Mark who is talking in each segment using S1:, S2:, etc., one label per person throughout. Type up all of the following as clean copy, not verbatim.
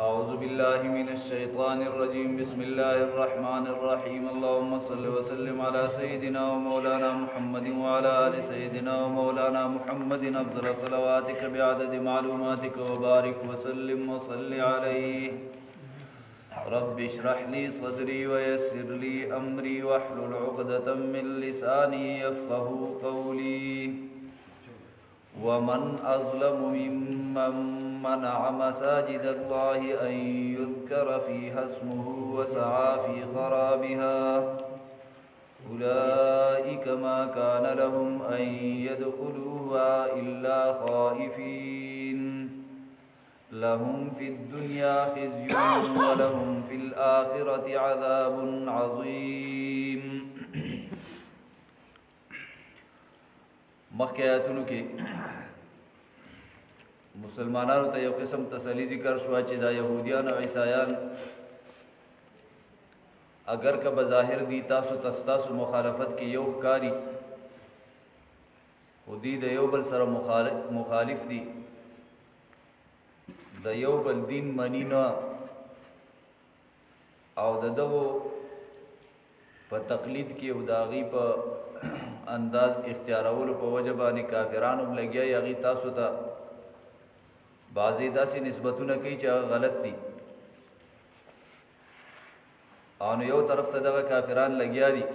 S1: أعوذ بالله من الشيطان الرجيم بسم الله الرحمن الرحيم اللهم صل وسلم على سيدنا ومولانا محمد وعلى آل سيدنا ومولانا محمد أفضل صلواتك بعدد معلوماتك وبارك وسلم وصل عليه رب اشرح لي صدري ويسر لي أمري واحلل عقدة من لساني يفقه قولي ومن أظلم ممن منع مساجد الله أن يذكر فيها اسمه وسعى في خرابها أولئك ما كان لهم أن يدخلوها إلا خائفين لهم في الدنيا خزي ولهم في الآخرة عذاب عظيم مخکې آیاتونو کې مسلمانانو ته یو قسم تسلی ذکر شو چې دا يهوديان او عیسایان اگر که بظاهر دي تاسو مخالفت کې یو ښکاری خو دي د یو بل سره مخالف دي د یو بل دین منی نه او دغه په تقلید کې او داغي په انداز اختیارولو په وجه باندې کافرانو لګیا یغي تاسو ته بعضی داسې نسبتونه کوي چې هغه غلط دي او یو طرف ته دغه کافران لګیا دي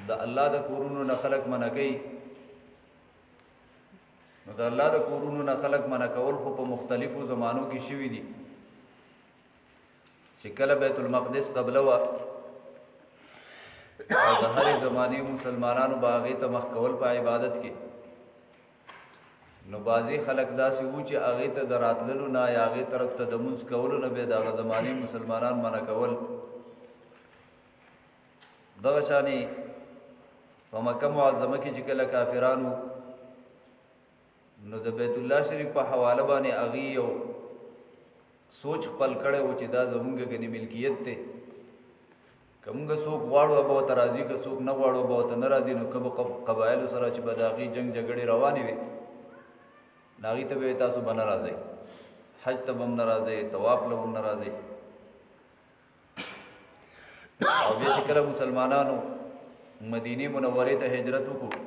S1: د الله د کورونو نه خلق منع کوي نو د الله د کورونو نه خلق منع کول خو په مختلفو زمانو کې شوي دي چې کله بیت المقدس قبله وه او د هرې زمانې مسلمانانو به هغې ته مخ کول په عبادت کې نو بعضې خلک داسې وو چې هغې ته د راتللو نه یا هغې طرف ته د مونځ کولو نه بیا د هغه زمانې مسلمانان منع کول دغه شانې په مکه معظمه کې چې کله کافرانو نو د بیت الله شریف په حواله باندې هغې یو سوچ خپل کړی و چې دا زمونږ ګنې ملکیت دی که مونږ څوک غواړو به ورته راځي که څوک نه غواړو به ورته نه راځي نو که به قبایلو سره چې به د هغې جنګ جګړې روانې وي نو هغې ته به تاسو به نه راځئ حج ته به هم نه راځئ طواف له به هم نه راځئ او بیا چې کله مسلمانانو مدینې منورې ته هجرت وکړو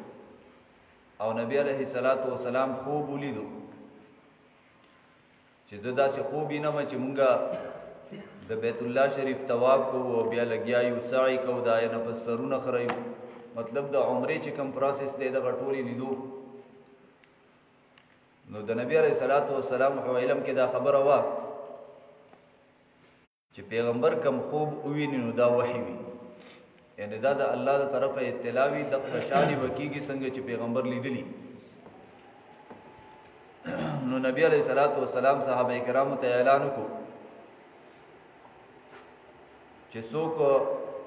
S1: او نبی علیه الصلاة والسلام خوب ولیدو چې زه داسې خوب وینم چې مونږ د بیت الله شریف طواف کوو او بیا لګیا یو سعی کوو د آیه نه پس سرونه خریو مطلب د عمرې چې کوم پروسس دی دغه ټولې لیدو نو د نبی علیه الصلاة والسلام په علم کې دا خبره وه چې پیغمبر کم خوب وویني نو دا وحی وي یعنی دا د الله د طرفه اطلاع وي د خوشحالي به کېږي څنګه چې پیغمبر لیدلی نو نبی علیه الصلاة والسلام صحابه کرامو ته اعلان وکړو چې څوک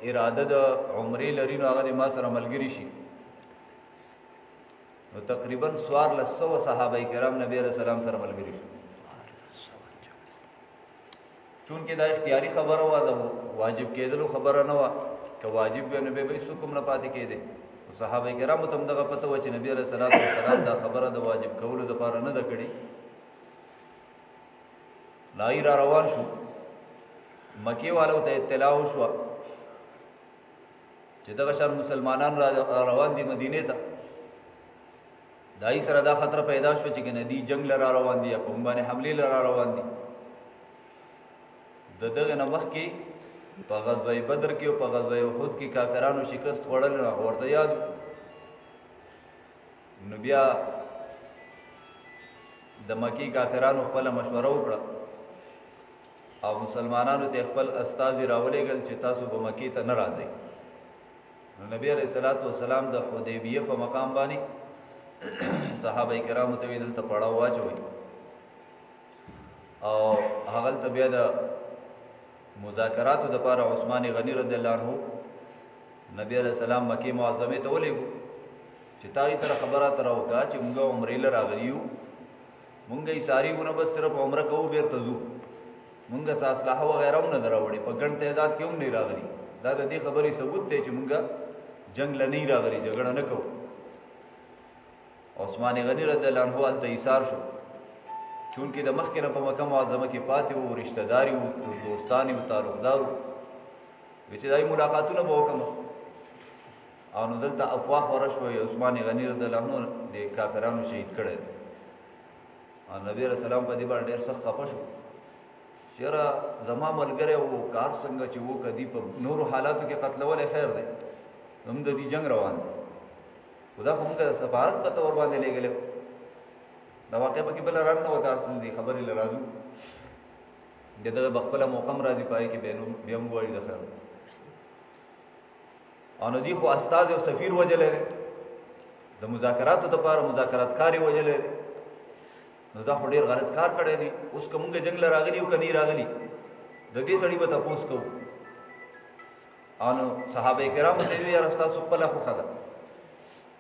S1: اراده د عمرې لري نو هغه د ما سره ملګري شي نو تقریبا 1400 صحابه کرام نبی علیہ السلام سره ملګري شو چونکې دا اختیاري خبره وه د واجب کېدلو خبره نه وه که واجب وي نو بیا به هېڅ حکم نه پاتې کېدی صحابه کرامو ته هم دغه پته وه چې نبی علیہ السلام دا خبره د واجب کولو دپاره نه ده کړې نو را روان شو مکی والو ته اطلاع وشوه چې دغه شان مسلمانان را روان دي مدینې ته دای سره دا خطر پیدا شو چې ندی جنگ لرا روان دي په باندې حمله لرا روان دي دغه نه مخکې په غزوه بدر کې او په غزوه احد کې کافرانو شکست خوړل نه ورته یاد نو بیا د مکی کافرانو خپل مشوره وکړه او مسلمانانو ته خپل استازي راولېږل چې تاسو په مکی ته نه راځئ نو نبی علیہ الصلوۃ والسلام د حدیبیه په مقام باندې صحابه کرامو ته ویل ته پړاو واچوي او هغه ته بیا د مذاکراتو د پاره عثمان غنی رضی الله عنه نبی علیہ السلام مکی معظمه ته ولېږو چې تاسو سره خبره تر وکړه چې موږ عمرې لره راغلیو موږ یې ساری ونه بس صرف عمره کوو بیرته ځو موږ اسلحه وغیرہ هم نه دراوړي په ګڼ تعداد کې هم نه راغلي دا د دې خبرې ثبوت دی چې موږ جنگ لنی راغلي جګړه نه کوو عثمان غنی رضی الله عنه الته ایثار شو چونکې د مخکې نه په مکه معظمه کې پاتې وو، رشته داري وو، دوستان وو، تعلقدار وو، وی چې دای ملاقاتونه به وکړم. او نو دلته افواه خوره شوه عثمان غني رضی الله عنه د کافرانو شهید کړی دی. او نبي علیه السلام په دې باندې ډېر سخت خفه شو چې یاره زما ملګری وو، کار څنګه چې وو که دي په نورو حالاتو کې قتلولی خیر دی، هم د دې جنګ روان دی، خو دا خو مونږ د سفارت په طور باندې لېږلی دا واقع پکې بله رنګ نه وه، تاسو دې خبرې له راځو د دغه به خپله موقع هم راځي پای کې بیا هم ووایو د خیر. او نو دي خو استاذ او سفیر وجلی دی، د مذاکراتو دپاره مذاکراتکار یې وجلی دی، نو دا خو ډېر غلط کار کړی دی. اوس که مونږ جنګ له راغلي او که نه راغلي د دې سړي به تپوس کوو. او نو صحابه کرامو ته ویل یاره ستاسو خپله خوښه ده،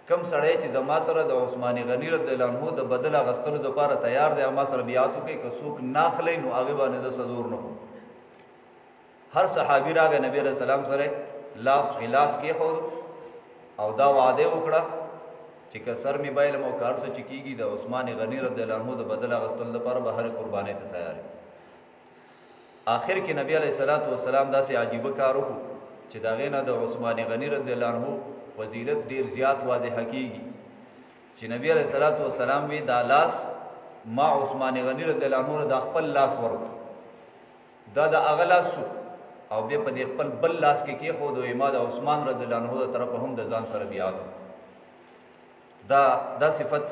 S1: کم سړی چې د ما سره د عثمان غني رضی الله عنه د بدل اخیستلو دپاره تیار دی او ما سره بیعت وکړي، که څوک نه اخلی نو هغې باندې زه څه زور نه کوم. هر صحابي راغی نبي علیه السلام سره لاس په لاس کېښود او دا وعده وکړه چې که سر مې بایلم او کار څه چې کېږي د عثمان غني رضی الله عنه د بدل اخیستلو دپاره به هرې قربانۍ ته تیار یم. آخر کې نبي علیه السلام داسې عجیبه کار وکړو چې د هغې نه د عثمان غني رضی الله عنه فضیلت ډیر زیات واضحه کیږي چې نبی علیہ السلام وی دا لاس ما عثمان غنی رضی الله عنه د خپل لاس ورکړ، دا د هغه لاس شو او بیا په دې خپل بل لاس کې کېښود او ما د عثمان رضی الله عنه د طرفه هم د ځان سره بیعت. دا صفت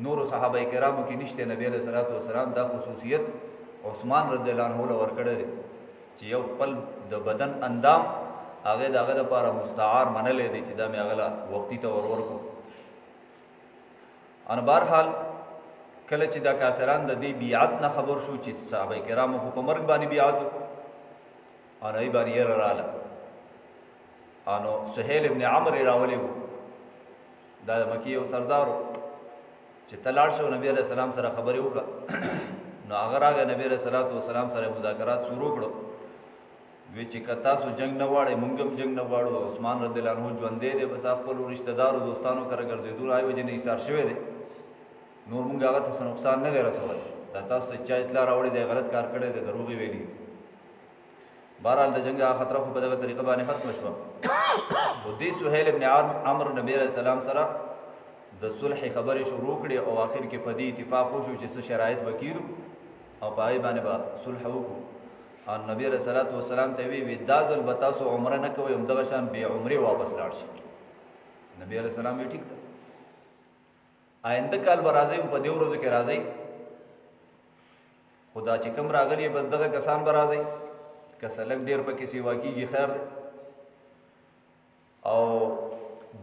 S1: نورو صحابه کرامو کې نشته. نبی علیہ السلام دا خصوصیت عثمان رضی الله عنه له ورکړی دی چې یو خپل د بدن اندام هغه دغه لپاره مستعار منلې دی چې دا مې هغه لا وختي ته ورکړو. ان بهرحال کله چې دا کافران د دې بیعت نه خبر شو چې صحابه کرامو خو په مرګ باندې بیعت وکړو، ان ای باندې یې رااله انو سهیل ابن عمرو راولې دا مکی یو سردارو چې تلاړ شو نبی علیہ السلام سره خبرې وکړه. نو هغه راغی نبی علیہ السلام سره مذاکرات شروع کړو. وی چې که تاسو جنگ نه غواړئ مونږ هم جنگ نه غواړو، عثمان رضی الله عنه ژوندی دی، بس خپلو رشته دارو دوستانو کره ګرځېدو هغې وجې نه ایثار شوی دی، نور مونږ هغه ته څه نقصان نه دی رسولی. دا تاسو ته چا اطلاع راوړې دی غلط کار کړی دی، دروغ یې ویلي. بهرحال د جنګ هغه خطره خو په دغه طریقه باندې ختمه شوه. خو دې سهیل ابن عمرو نبي علیه السلام سره د صلح خبرې شروع کړې او آخر کې په دې اتفاق وشو چې څه شرایط به کېږو او په هغې باندې به صلح وکړو. او نبی علیہ السلام ته وی دا ځل به تاسو عمره نه کوئ، همدغه شان بې عمرې واپس لاړ شي. نبی علیہ السلام وی ټیک ده، آینده کال به راځئ په دې ورځو کې راځئ، خو دا چې کوم راغلي بس دغه کسان به راځئ، که څه لږ ډېر پکې سیوا کېږي خیر دی. او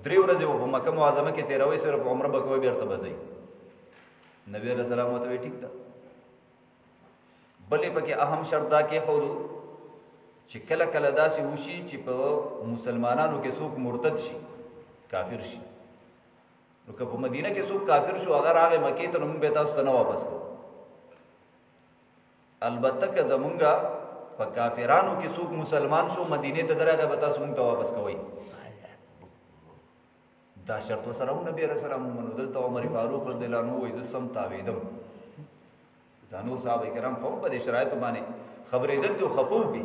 S1: 3 ورځې به په مکه معظمه کې تېروئ، صرف عمره به کوئ بېرته به ځئ. نبی علیہ السلام ورته وی ټیک ده. بلې پکې اهم شرط دا کېښودو چې کله کله داسې وشي چې په مسلمانانو کې څوک مرتد شي، کافر شي، نو که په مدینه کې څوک کافر شو هغه راغی مکې ته، نو موږ به تاسو ته نه واپس کوو. البته که زمونږ په کافرانو کې څوک مسلمان شو مدینې ته درغی به تاسو موږ ته واپس کوئ. دا شرط ورسره هم نبي علیه السلام ومنو. دلته عمر فاروق رضی الله عنه وایي زه سم تاوېدم. دا نور صحابه کرام خو په دې شرایطو باندې خبرېدل ته خفه وي،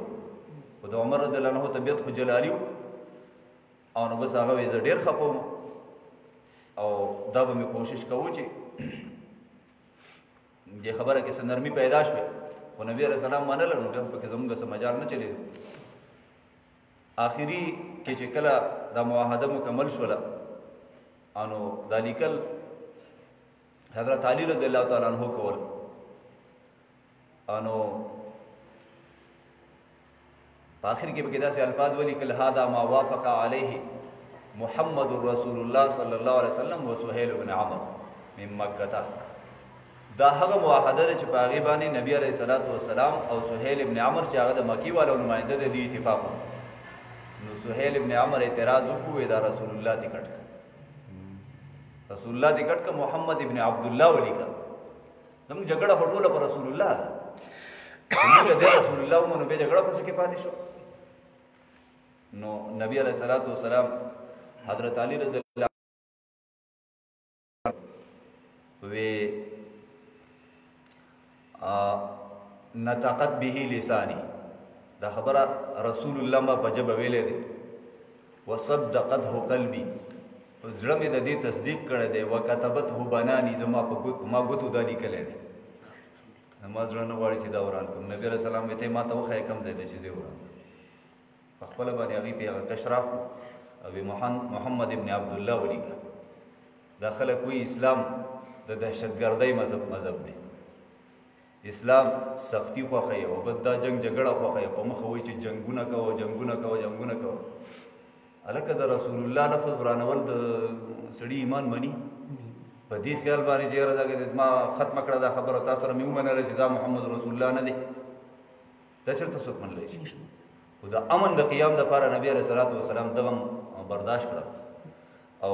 S1: خو د عمر رضی الله عنه طبیعت خو جلالي و او نو بس هغه وایي زه ډېر خفه وم او دا به مې کوشش کوو چې دې خبره کې څه نرمي پیدا شوې، خو نبي علیه السلام منله نو بیا پکې زموږ څه مجال نه چلېدو. آخري کې چې کله دا معاهده مکمل شوله انو دا لیکل حضرت علي رضی الله تعالی عنہ کول، انو په آخر کې به کې داسې الفاظ ولیکل هذا ما وافق علیه محمد رسول الله صلی الله علیه وسلم و سهیل بن عمرو من مکه. دا هغه معاهده ده چې په هغې باندې نبي علیه السلام او سهیل ابن عمرو چې هغه د مکې والو نماینده د دې اتفاق و. نو سهیل ابن عمرو اعتراض وکړو دا رسول الله دې کټ کړه، رسول الله دې کټ کړه، محمد ابن عبدالله ولیکه. زموږ جګړه خو ټوله په رسول الله ده، موږ د رسول الله ومنو بیا جګړه پسې کې پاتې شو. نو نبی علیه السلام حضرت علي رضی الله عنه وی نطقت به لسانی دا خبره رسول الله ما په ژبه ویلې دی وصدقته قلبي زړه مې د دې تصدیق کړی دی وکتبته بناني زما په ما ګوتو دا لیکلی دی زما زړه نه غواړي چې دا وران کړم نبي علیه السلام وی ته ما ته وښایه کوم ځای دی چې دی وران په خپله باندې هغوی پې هغه کش راکړو او محمد ابن عبدالله ولیکه دا خلک وایي اسلام د دهشتګردۍ مذهب دی اسلام سختی خوښوي او بد دا جنګ جګړه خوښوي په مخه وایي چې جنګونه کوه جنګونه کوه جنګونه کوه هلکه د رسول الله لفظ ورانول د سړي ایمان مني په دې خیال باندې چې یاره دا ما ختمه کړه دا خبره تا سره مې ومنله چې دا محمد رسول الله نه دی دا چېرته څوک منلی شي خو د امن د قیام دپاره نبي علیه صلات وسلام دغه برداشت کړه او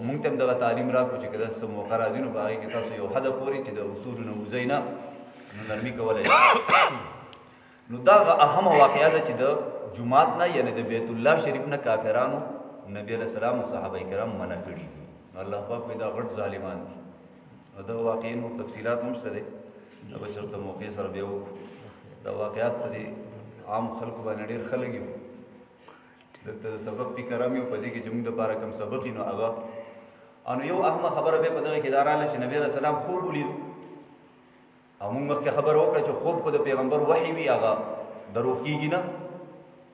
S1: مونږ ته هم دغه تعلیم راکړو چې که داسې موقع راځي نو په هغې کې تاسو یو حده پورې چې د اصولو نه وځئ نه نو نرمي کولی شي نو دا هغه اهمه واقعه ده چې د جومات نه یعنې د بیت الله شریف نه کافرانو نبي علیه السلام او صحابه کرام منع کړي دي الله پاک وایي دا غټ ظالمان دي نو دغه واقعې نور تفصیلات هم شته دی دا به چېرته موقع سره بیا وکړو دا واقعات په دې عام خلکو باندې ډېر خلک یو دلته د سبق فکر هم یو په دې کې چې موږ دپاره کوم سبق وي نو هغه نو یو اهمه خبره بیا په دغه کې دا راغله چې نبي علیه السلام خوب ولیدو او موږ مخکې خبره وکړه چې خوب خو د پیغمبر وحي وي هغه دروغ کېږي نه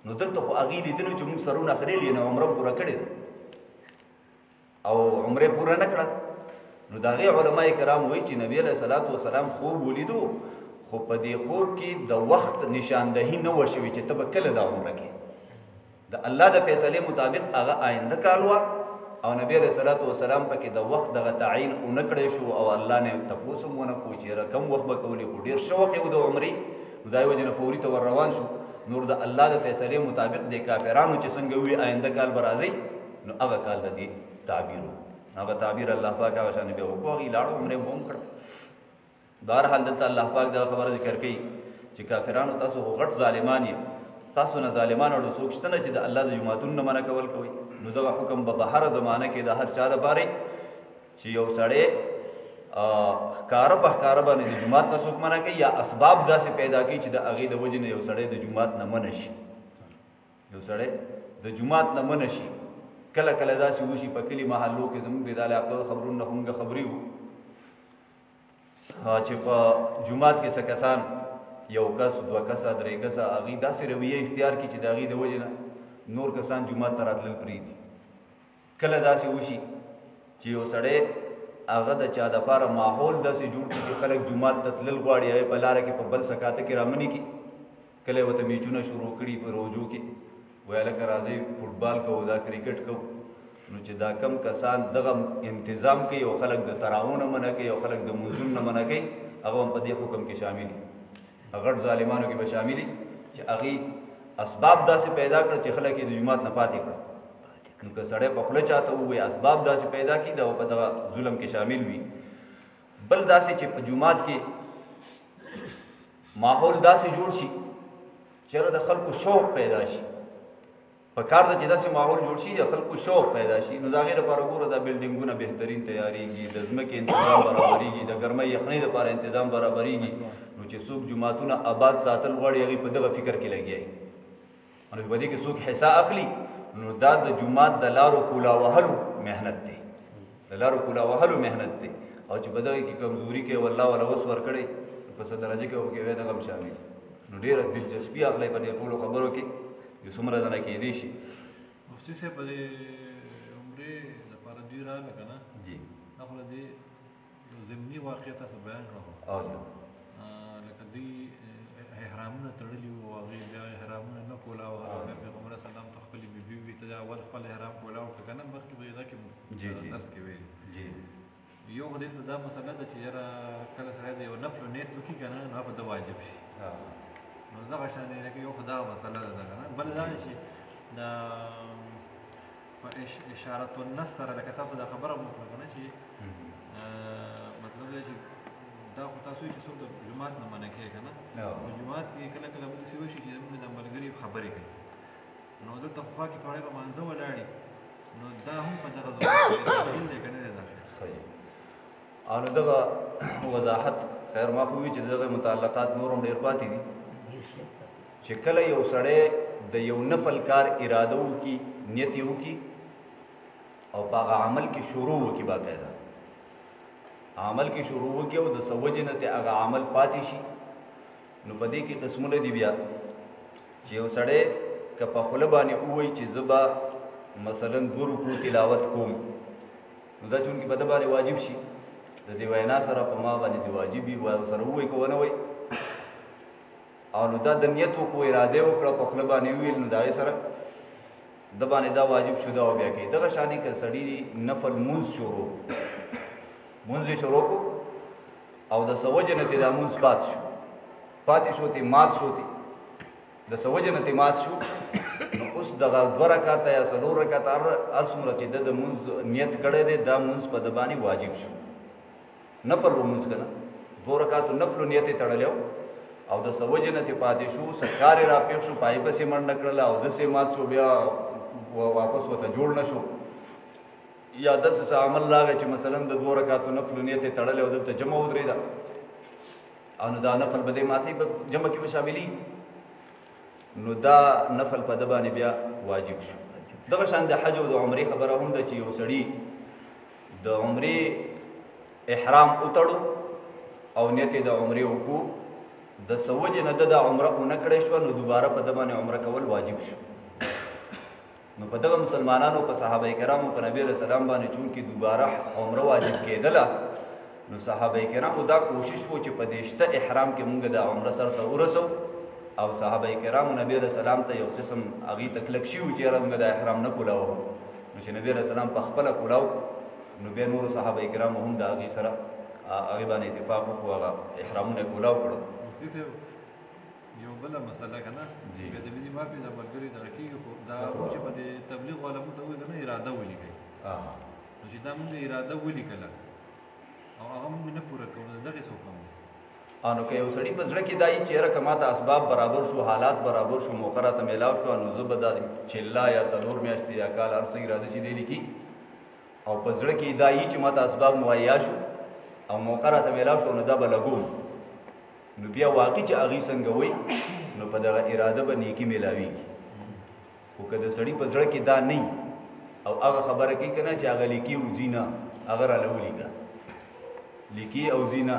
S1: نو دلته خو هغې لیدلو چې موږ سرونه اخرېلي نو عمره پوره کړې ده او عمرې پوره نه کړه نو د هغې علما کرام وایي چې نبي علیه صلات وسلام خوب ولیدو خو په دې خوب کې د وخت نشاندهي نه وه شوې چې ته به کله دا عمره کې د الله د فیصلې مطابق هغه آینده کال وه او نبی علیه صلات وسلام پکې د وخت دغه تعیین ونه کړی شو او الله نه تپوس هم ونه کړو چې یاره کم وخت به کولی خو ډېر شوق یې و د عمرې نو دا یې وجې نه فوري ته ور روان شو نور د الله د فیصلې مطابق د کافرانو چې څنګه وي آینده کال به راځئ نو هغه کال د دې تعبیر و هغه تعبیر الله پاک هغه شانې بیا وکړو هغې لاړو عمرې به هم کړه بهرحال دلته الله پاک دغه خبره ذکر کوي چې کافرانو تاسو خو غټ ظالمان یې تاسو نه ظالمان اړو څوک شته نه چې د الله د جوماتونو نه منع کول کوئ نو دغه حکم به هره زمانه کې د هر چا دپاره چې یو سړی ښکاره په ښکاره باندې د جومات نه څوک منع کوي یا اسباب داسې پیدا کوي چې د هغې د وجې نه یو سړی د جومات نه منع شي یو سړی د جومات نه منع شي کله کله داسې وشي په کلي محلو کې زموږ د علاقو خبرونو نه همږه خبرې وو چې په جومات کې څه کسان یو کس دوه کسه درې کسه هغوی داسې رویه اختیار کړي چې د هغې د وجې نه نور کسان جومات ته راتلل پرېږدي کله داسې وشي چې یو سړی هغه د چا دپاره ماحول داسې جوړ کړي چې خلک جومات ته تلل غواړي هغې په لاره کې په بل سکاته کې رامنې کړي کله یې ورته میچونه شروع کړي په روجو کې وایي هلکه راځئ فټبال کوو دا کرکټ کوو نو چې دا کم کسان دغه انتظام کوي او خلک د تراوو نه منع کوي او خلک د منځونو نه منع کوي هغه هم په دې حکم کې شامل دي غټ ظالمانو کې به شامل دي چې هغې اسباب داسې پیدا کړه چې خلک یې د جومات نه پاتې کړه نو که سړی په خوله چاته ووایي اسباب داسې پیدا کړي دا په دغه ظلم کې شامل وي بل داسې چې په جومات کې ماحول داسې جوړ شي چېرې د خلکو شوق پیدا شي په کار ده چې داسې ماحول جوړ شي د خلکو شوق پیدا شي نو د هغې دپاره ګوره دا بلډینګونه بهترین تیارېږي د ځمکې انتظام برابرېږي د ګرمۍ یخنۍ دپاره انتظام برابرېږي نو چې څوک جوماتونه آباد ساتل غواړي هغې په دغه فکر کې لګیا وي نو په دې کې څوک حصه اخلي نو دا د جومات د لارو کولا وهلو محنت دی د لارو کولا وهلو محنت دی او چې په دغه کې کمزوري کې والله وله وس ورکړی په څه درجه کې وکړې دغه هم شامل نو ډېره دلچسپي اخلی په دې ټولو خبرو کې چې څومره دنه کېدی شي
S2: مفتي صاحب په دې عمرې دپاره دوی راغله که نه
S1: جی
S2: دا خو له دې یو ضمني واقع تاسو بیان کړه
S1: او جی
S2: لکه دوی احرامونه تړلي وو هغې بیا احرامونه نه کولاوه هغه پیغمبر صلی الله ته خپلې بیبي وي ته اول خپل احرام کولاوه که نه مخکې به یې دا کې درس کې ویل
S1: جی
S2: یو خو دې ته دا مسله ده چې یاره کله سړی د یو نفلو نیت وکړي که نه نو هغه به ده واجب شي نو دغه شان دی لکه یو خو دغه مسله ده که نه بله دا ده چې د په اشارة النص سره لکه تاسو دا خبره مو وکړه که نه چې مطلب دی چې دا خو تاسو وایي چې څوک د جومات نه منع کوي که نه نو جومات کې کله کله به داسې وشي چې زموږ د ملګري خبرې کوي نو دلته خوا کې پړی په مانځه ولاړې نو دا هم په دغه ځای دی که نه دی داخل
S1: او نو دغه وضاحت خیر ما خو وی چې دغه متعلقات نور هم ډېر پاتې دي چې کله یو سړی د یو نفل کار اراده وکړي نیت یې وکړي او په هغه عمل کې شروع وکړي باقاعده عمل کې شروع وکړي او د څه وجې نه ترې هغه عمل پاتې شي نو په دې کې قسمونه دي بیا چې یو سړی که په خوله باندې ووایي چې زه به مثلا 2 رکوع تلاوت کوم نو دا چونکې په ده باندې واجب شي د دې وینا سره په ما باندې د واجب وي سره ووایي که ونه وایي او نو دا د نیت وکړو اراده وکړه په خوله باندې وویل نو د هغې سره د باندې دا واجب شو دا بیا کوي دغه شانې که سړي نفل مونځ شروع مونځ یې شروع کړو او د څه وجې نه ترې دا مونځ پاتې شو ترې مات شو ترې د څه وجې نه ترې مات شو نو اوس دغه 2 رکعته یا 4 رکعته هر څومره چې د مونځ نیت کړی دی دا مونځ په ده باندې واجب شو نفل لمونځ که نه 2 رکعتو نفلو نیت یې تړلی او د څه وجې نه ترې پاتې شو څه کار یې راپېښ شو پایې پسې منډه کړله او داسې مات شو بیا واپس ورته جوړ نه شو یا داسې څه عمل راغی چې مثلا د 2 رکعتو نفلو نیت یې تړلی او دلته جمع ودرېده او نو دا نفل به دې ماتې به جمع کې به شاملي نو دا نفل په ده باندې بیا واجب شو دغه شان د حج او د عمرې خبره هم ده چې یو سړي د عمرې احرام وتړو او نیت یې د عمرې وکړو د څه وجې نه ده دا عمره ونه کړی شوه نو دوباره په ده باندې عمره کول واجب شو نو په دغه مسلمانانو په صحابه کرامو په نبي علیه السلام باندې چونکې دوباره عمره واجب کېدله نو صحابه کرامو دا کوشش و چې په دې شته احرام کې مونږ د عمره سر ته ورسو او صحابه کرامو نبی علیه السلام ته یو قسم هغې ته کلک شي و چې یاره مونږ د احرام نه کولاو نو چې نبی علیه السلام په خپله کولاو نو بیا نورو صحابه کرامو هم د هغې سره هغې باندې اتفاق وکړو هغه احرامونه یې کولاو کړو
S2: یو بله مسله که نه که د وینې مافي د ملګري دغه کېږي خو دا چې په دې تبلیغ والا مونږ ته ووایي که نه اراده ولیکئ نو چې دا مونږ اراده ولیکله او هغه مونږ نه پوره کوو نو دغې څه وکړو
S1: نو که یو سړي په زړه کې دا وي چې یاره که ماته اسباب برابر شو حالات برابر شو موقع راته میلاو شوه نو زه به دا چله یا 4 میاشتې یا کال هر څه اراده چې دی لیکي او په زړه کې دا وي چې ماته اسباب مهیا شو او موقع راته میلاو شو نو دا به لګوم نو بیا واقع چې هغې څنګه وایي نو په دغه اراده به نیکي میلاویږي خو که د سړي په زړه کې دا نه او هغه خبره کوي که نه چې هغه لیکي او ځي نه هغه راله ولیکه لیکي او ځي نه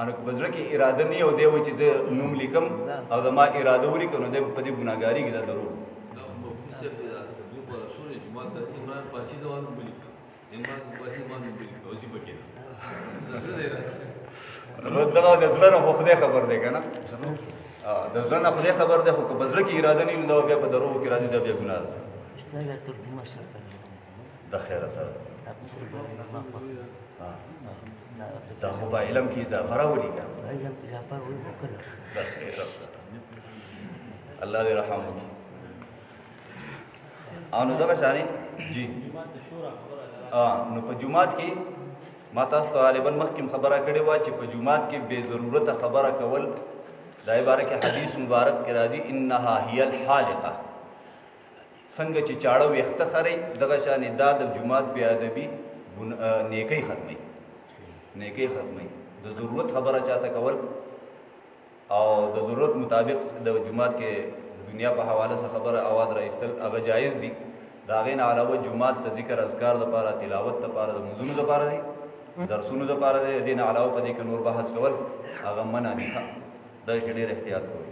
S1: نو که په زړه کې اراده نه او دی وایي چې زه نوم لیکم او زما اراده ولیکم نو دی په دې ګناهګارېږي دا ضرور دغه د زړه نه خو خدای خبر دی که نه د زړه نه خدای خبر دی خو که په زړه کې اراده نه وي نو دا بیا په دروغو کې راځي دا بیا ګناه ده د خیره سره دا خو په علم کې اضافه راولي که الله دې رحم وکړي او نو دغه شانې جی نو په جومات کې ما تاسو ته غالبا مخکې خبره کړې وه چې په جومات کې بې ضرورته خبره کول دا باره کې حدیث مبارک کې راځي انها هي الحالقه څنګه چې چاړه ویښته خرئ دغه شانې دا د جومات بې ادبي نیکۍ ختموي نیکۍ ختموي د ضرورت خبره چاته کول او د ضرورت مطابق د جومات کې دنیا په حواله څه خبره اواز راایستل هغه جایز دي د هغې نه علاوه جومات ته ذکر اذکار دپاره تلاوت دپاره د مونځونو دپاره دی درسونو دپاره دی د دې نه علاوه په دې کې نور بحث کول هغه منع دي دغې کې ډېر احتیاط کوئ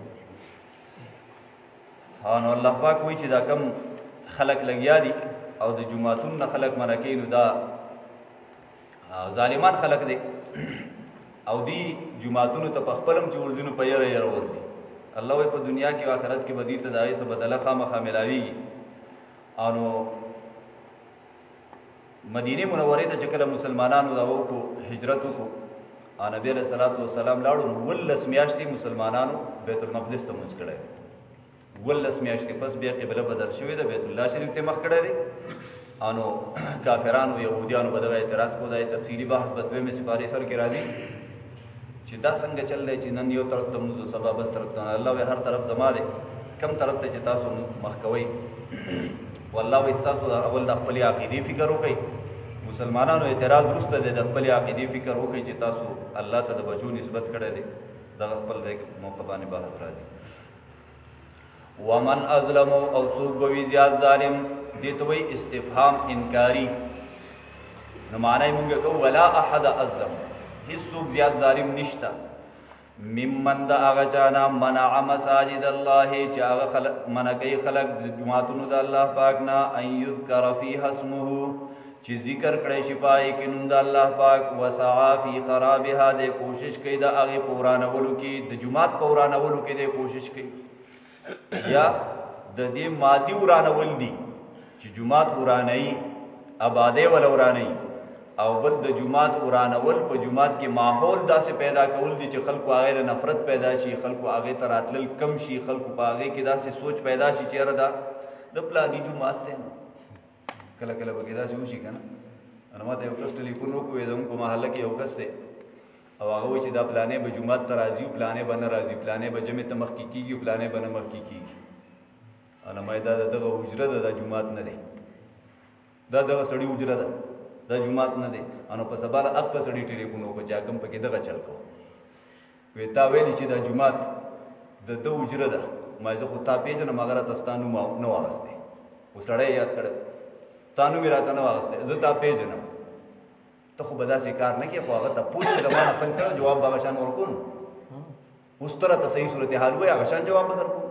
S1: نو الله پاک وایي چې دا کم خلک لګیا دي او د جوماتونو نه خلک منع کوي نو دا ظالمان خلک دی او دی جوماتونو ته په خپل هم چې ورځي نو په یره یره ورځي الله وایي په دنیا کې او آخرت کې به دوی ته د هغې څه بدله خامخا میلاویږي او نو مدینې منورې ته چې کله مسلمانانو دا وکړو هجرت وکړو نبي علیه الصلاة والسلام لاړو نو 19 میاشتې مسلمانانو بیت المقدس ته مونځ کړی 19 میاشتې پس بیا قبله بدل شوې ده بیت الله شریف ته مخ کړی دی نو کافرانو یهودیانو به دغه اعتراض کو دا تفصیلي بحث به دویمې سپارې سر کې راځي چې دا څنګه چل دی چې نن یو طرف ته مونځ سبا بل طرف ته الله وایي هر طرف زما دی کم طرف ته چې تاسو مخ کوئ والله وایي تاسو اول د خپلې عقیدې فکر وکئ مسلمانانو اعتراض وروسته د خپل عقیدې فکر وکړي چې تاسو الله ته د بچو نسبت کړی دی دغه خپل د موقع باندې بحث راځي ومن اظلم او څوک به وي زیات ظالم دې ته وایي استفهام انکاري نو معنی مونږ کوو ولا احد اظلم هیڅ څوک زیات ظالم نشته ممن د هغه چانا منع مساجد الله چې هغه خلق منع کوي خلق د جماعتونو د الله پاک نه ان یذکر فیها اسمه چې ذکر کړی شي پای کې نوم د الله پاک وسعا فی خرابها د کوشش کوي د هغې په ورانولو کې د جومات په ورانولو کې د کوشش کوي یا د دې مادي ورانول دي چې جومات ورانوي آبادۍ ولا ورانوي او بل د جومات ورانول په جومات کې ماحول داسې پیدا کول دي چې خلکو هغې نه نفرت پیدا شي خلکو هغې ته راتلل کم شي خلکو په هغې کې داسې سوچ پیدا شي چې یاره دا د پلاني جومات دی کله کله به کې داسې وشي که نه نو ما ته یو کس ټلیفون وکړو زموږ په محله کې یو کس دی او هغه وایي چې دا پلانې به جومات ته راځي پلانې به نه راځي پلانې به جمعې ته مخکې کېږي پلانې به نه مخکې کېږي نو ما دا دغه حجره ده دا جومات نه دی دا دغه سړي حجره ده دا جومات نه دی نو په سبا له هغه سړي ټلیفون وکړو چې حکم پکې دغه چل کو وایي تا ویلي چې دا جومات د ده حجره ده ما زه خو تا پېژنم هغه راته ستا نوم نه واغستی خو سړی یاد کړی تا نوم یې راته نه واغستی زه تا پېژنم ته خو به داسې کار نه کړې خو هغه تپوس چې د ما نه څنګه کړه جواب به هغه شان ورکړو نو اوس ته راته صحیح صورتحال ووایې هغه شان جواب به درکړو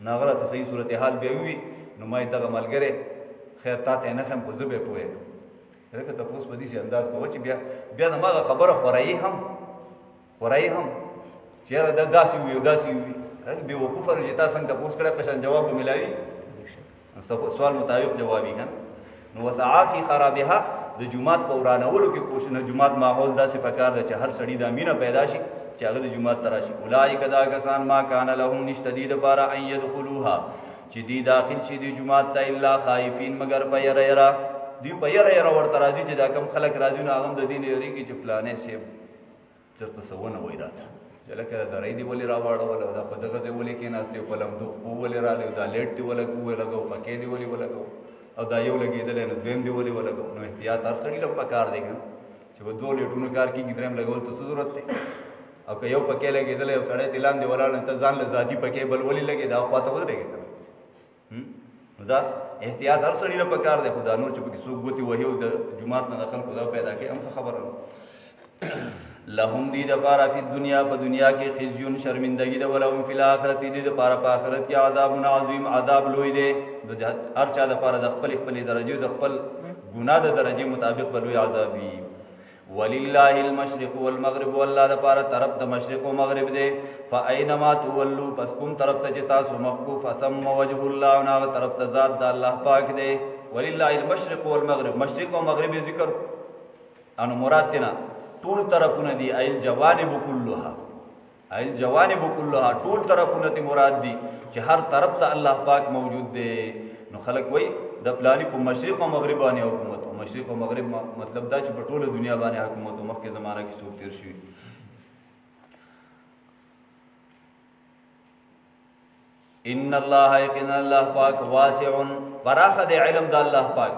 S1: نو هغه راته صحیح صورتحال بیا ووي نو ما یې دغه ملګری خیر تا ته یې نه ښیم خو زه به یې پوهېږم لکه تپوس په داسې انداز کوه چې بیا د هماغه خبره خورایي هم چې یاره دا داسې وي او داسې وي بې وقوفه چې تا څنګه تپوس کړی په شان جواب به میلاوي سوال مطابق جوابي که نو وسعا فی خرابها د جومات په ورانولو کې کوشش نه جومات ماحول داسې پکار ده چې هر سړي دا مینه پیدا شي چې هغه د جومات ته راشي اولئک دا کسان ما کان لهم نشته دي دپاره ان یدخلوها چې دوی داخل شي د جومات ته الا خایفین مګر په یره یره دوی په یره یره ورته راځي چې دا کم خلک راځي نو هغه هم د دې نه یېرېږي چې فلانی صاحب چېرته څه ونه وایي راته چې لکه درۍ دې ولې راواړوله دا په دغه ځای ولې کېناستې په لمدو خپو ولې راغلی دا لیټ دې ولګو پکې دې ولې ولګو او دا یو لګېدلی نو دویم دې ولې ولګو نو احتیاط هر سړي له پکار دی که چې په دوه لیټونو کار کېږي دریم لګول ته څه ضرورت دی او که یو پکې لګېدلی یو سړی ته لاندې ولاړ ته ځان له ذاتي پکې بل ولې لګې دا خوا ته ودرېږي که نو دا احتیاط هر سړي له پکار دی خو دا نور چې پکې څوک ګوتې وهي او د جومات نه د خلکو دا پیدا کوي هم ښه خبره نه لهم دی دپاره فی الدنیا په دنیا کې خزیون شرمندگی ده ولهم فی الاخرت دی دپاره په آخرت کې عذاب عظیم عذاب لوی دی هر چا دپاره د خپل درجې د خپل ګناه د درجې مطابق به لوی عذاب وي ولله المشرق والمغرب والله دپاره طرف د مشرق و مغرب دی فاینما تولوا پس کوم طرف ته چې تاسو مخکو فثم وجه الله نو هغه طرف ته ذات د الله پاک دی ولله المشرق والمغرب مشرق و مغرب ذکر انو مراد تینا ټول طرفونه دي ایل جوانب کلها ټول طرفونه تی مراد دي چې هر طرف ته الله پاک موجود دی نو خلک وای د پلانی په مشرق او مغرب باندې حکومت مشرق او مغرب مطلب دا چې په ټوله دنیا باندې حکومت مخکې زمانہ کې څوک تیر شوي ان الله یقینا الله پاک واسع فراخ د علم د الله پاک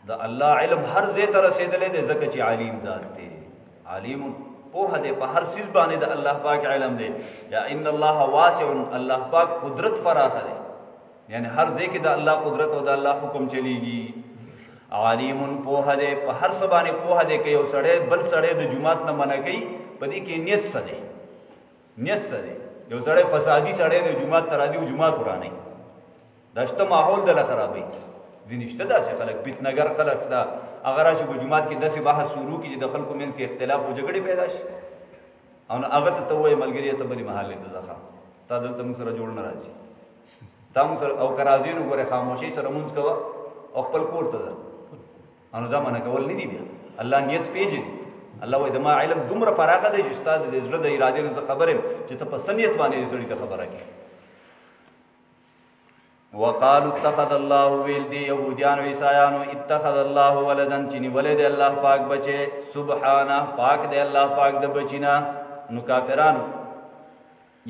S1: دا الله علم هر ځای ته رسېدلی دی ځکه چې علیم ذات دی علیم پوهه دی په هر څیز باندې د الله پاک علم دی یا ان الله واسع الله پاک قدرت فراخه دی یعنی هر ځای کې د الله قدرت او د الله حکم چلیږي علیم پوهه دی په هر څه باندې پوهه دی که یو سړی بل سړی د جومات نه منع کوي په دې کې نیت څه دی یو سړی فسادي سړی د جومات ته راځي او جومات ورانوي دا شته ماحول دله خرابوي ځینې شته داسې خلک فتنهګر خلک دا هغه راشي په جومات کې داسې بحث شروع کړي چې د خلکو منځ کې اختلاف او جګړې پیدا شي او نو هغه ته وایي ملګري ته بلې محلې ته ځه تا دلته موږ سره جوړ نه راځي تا موږ سره او که راځي نو ګورې خاموشۍ سره مونځ کوه او خپل کور ته ځه او نو دا منع کول نه دي بیا الله نیت پېژني الله وایي د ما علم دومره فراغه دی چې ستا د زړه د ارادې نه زه خبر یم چې ته په څه نیت باندې دې سړي ته خبره کړې وقالوا اتخذ الله ویل دی یهودیانو عیسایانو اتخذ الله ولدا چې نیولی دی الله پاک بچی سبحانه پاک دی الله پاک د بچینا نو کافرانو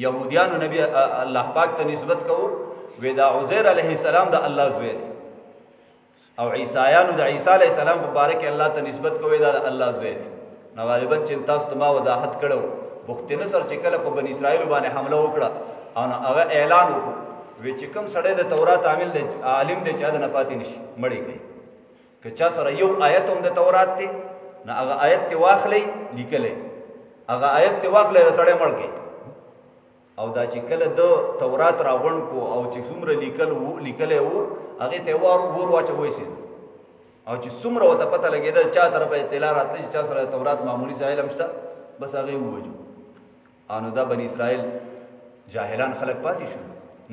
S1: یهودیانو نبی الله پاک ته نسبت کوو وی دا عزیر علیه السلام د الله زوی دی او عیسایانو د عیسی علیه السلام په باره کې الله ته نسبت کوي دا د الله زوی دی. نو غالبا چې تاسو ته ما وضاحت کړو بخت نصر چې کله په بني اسرائیل باندې حمله وکړه او هغه اعلان وکړ وی چې کوم سړی د تورات عامل دی عالم دی چې دا نه پاتې نشي مړی کوي که چا سره یو آیت هم د تورات دی نه هغه آیت ته واخلي لیکلی هغه آیت ته واخلي د سړی مړ کوي او دا چې کله د تورات راغونډ کو او چې څومره لیکلی وو هغې ته ور واچوی سي او چې څومره ورته پته لګېده چا طرفه اطلاع راتله چې چا سره د تورات معمولي څه علم شته بس هغې ووجو او نو دا بني اسرائیل جاهلان خلک پاتې شو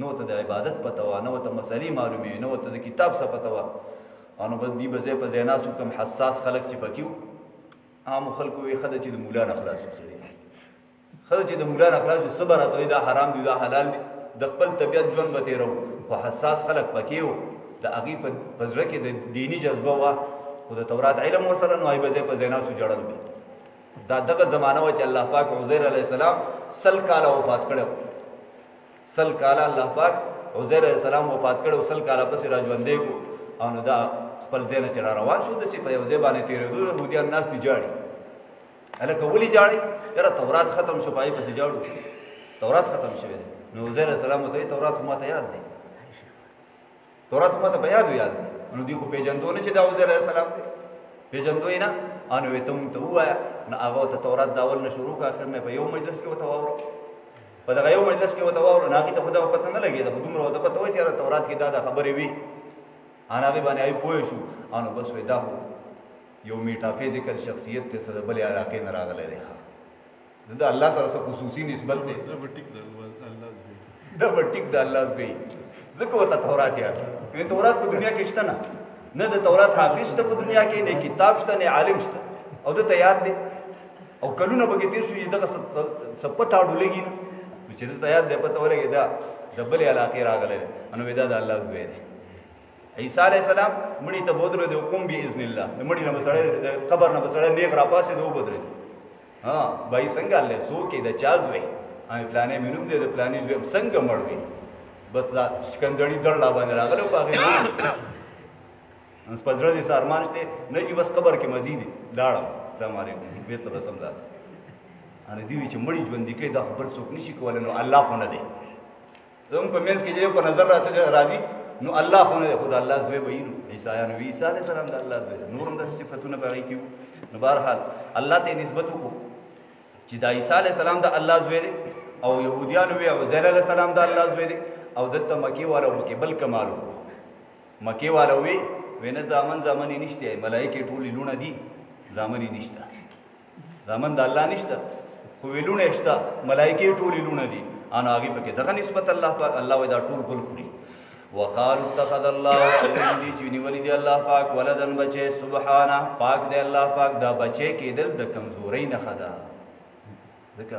S1: نه ورته د عبادت پته وه نه ورته مسلې معلومې نه ورته د کتاب څه پته وه او نو بس دوی به ځای په ځای ناست کوم حساس خلک چې پکې وو عامو خلکو وایي ښه ده چې د مولا نه خلاص شو سړی ښه ده چې د مولا نه خلاص شو څه به راته وایي دا حرام دي دا حلال دي د خپل طبیعت ژوند به تېرو خو حساس خلک پکې وو د هغې په زړه کې د دیني جذبه وه خو د تورات علم ورسره نو هغوی به ځای په ځای ناستو جړل به دا دغه زمانه وه چې الله پاک عزیر علیه السلام 100 کاله وفات کړی 100 کاله الله پاک عزیر علیه السلام وفات کړی 100 کاله پسې را ژوندی کړو او نو دا خپل ځای نه چې را روان شو داسې په یو ځای باندې تېرېدو یهودیان ناست دي جاړي هلکه ولې جاړي یاره تورات ختم شو په هغې پسې جاړو تورات ختم شوی دی نو عزیر علیه السلام ورته وایي تورات خو ماته یاد دی تورات خو ماته په یاد دی نو دوی خو پېژندو نه چې دا عزیر علیه السلام دی پېژندو یې نه نو وایي ته مونږ ته ووایه نو هغه ورته تورات د اول نه شروع کړه اخر نه په یو مجلس کې ورته واوره په دغه یو مجلس کې ورته واوره نو هغې ته خو دغه پته نه لګېده خو دومره ورته پته وایي چې یاره تورات کې دا خبرې وي هغې باندې هغې پوه شو نو بس وایي دا خو یو میټافیزیکل شخصیت دی څه د بلې علاقې نه راغلی دی د الله سره څه خصوصي نسبت دی دا به ټیک د الله زوی ځکه ورته تورات یاد تورات په دنیا کې شته نه د تورات حافظ شته په دنیا کې نه کتاب شته نه عالم شته او دته یاد دی او کلونه پکې تېر شو چې دغه څه پته ډولېږي نه چې دته یاد دی پته ولګي دا د بلې علاقې راغلی دی نو دا د الله زوی دی عیسی علیه السلام مړي ته بودره دی قوم باذن الله د مړي نه به سړی د قبر نه به سړی نیغ راپاسېد وبودرېد بھائی څنګه هللی څوک یې د چا زوی پلانې مې نوم دی د پلانې زوی څنګه مړ وي بس دا شکنډړي دړ لا باندې راغلی او په هغې په زړه دې څه ارمان شته نه چې بس قبر کې مزید لاړم السلام علیکم بېرته به سمداست دوی وایي چې مړي ژوندي کوي دا خو بل څوک نشي کولی نو الله خو نه دی زموږ په منځ کې چې په نظر راته راځي نو الله خو نه دی خو د الله زوی به وي نو عیسایانو وي عیسی علیه السلام د الله زوی دی نور هم داسې صفتونه په هغې کې وو نو بهرحال الله ته یې نسبت وکړو چې دا عیسی علیه السلام د الله زوی دی او یهودیانو وی عزیر علیه السلام د الله زوی دی او دلته مکې والا پکې بل کمال وکړو مکې والا وی نه زامن یې نشته ملایکې ټولې لوڼه دي زامن یې نشته زامن د الله نشته خو وی لوڼې شته ملایکې ټولې لوڼه دي نو هغې پکې دغه نسبت الله پاک الله وایي دا ټول ګل خوري وقالوا اتخذ الله ولدا دي چې نیولي دی الله پاک ولدن بچی سبحانه پاک دی الله پاک دا بچی کېدل د کمزورۍ نښه ده ځکه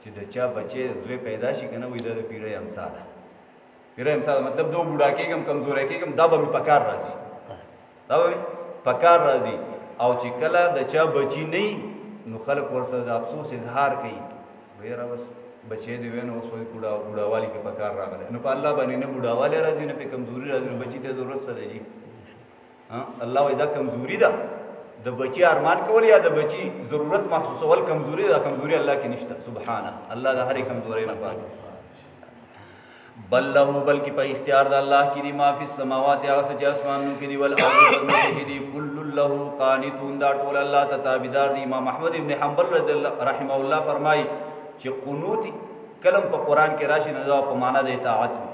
S1: چې د چا بچی زوی پیدا شي که نه وایي دا د پیرۍ امسا ده پیرۍ امسا ده مطلب دا بوډا کېږم کمزوری کېږم دا به مې په کار راځي دا به مې په کار راځي او چې کله د چا بچي نه وي نو خلک ورسره د افسوس اظهار کوي ویره بس بچی دی وی نو اوس وایي بوډاوالي کې په کار راغلی نو په الله باندې نه بوډاوالی راځي نه پې کمزوري راځي نو بچي ته ضرورت څه دی جي الله وایي دا کمزوري ده د بچي ارمان کول یا د بچي ضرورت محسوسول کمزوري ده کمزوري الله کې نشته سبحانه الله د هرې کمزورۍ نه پاک بل له بلکې په اختیار د الله کې دي ما فی السماوات هغه څه چې اسمانونو کې دي والارض ځمکې کې دي کل له قانتون دا ټول الله ته تابعدار دي امام احمد ابن حنبل رحمه الله فرمایي چې قنوت کلم په قرآن کې راشي نه دا په معنا د اطاعت وي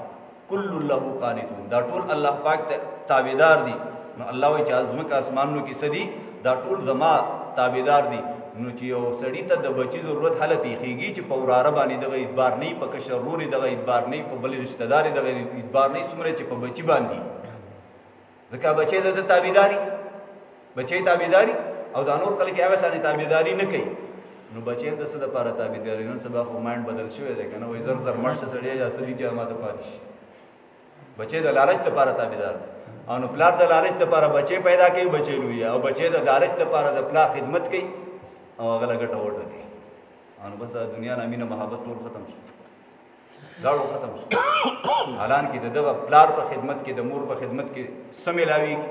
S1: کل له قانتون دا ټول الله پاک ته تابعدار دي نو الله وایي چې ځمکه اسمانونو کې څه دي دا ټول زما تابعدار دي نو چې یو سړي ته د بچي ضرورت هله پېښېږي چې په وراره باندې دغه اعتبار نه وي په کشر ورور یې دغه اعتبار نه وي په بل رشته دار یې دغه اعتبار نه وي څومره چې په بچي باندې ځکه بچی د ده تابعداري بچی تابعداري او دا نور خلک هغه شانې تابعداري نه کوي نو بچی هم د څه دپاره تابعداري نن سبا خو مایند بدل شوی دی که نه وایي زر زر مړ شه سړی یا څه دي چې ماته پاتې شي بچی د لالچ دپاره تابعدار دی او نو پلار د لالچ دپاره بچی پیدا کوي بچی لوی او بچی د لالچ دپاره د پلار خدمت کوي او هغه له ګټه وټه کوي نو بس دنیا نه مینه محبت ټول ختم شو داړو ختم شو حالانکې د دغه پلار په خدمت کې د مور په خدمت کې څه میلاویږي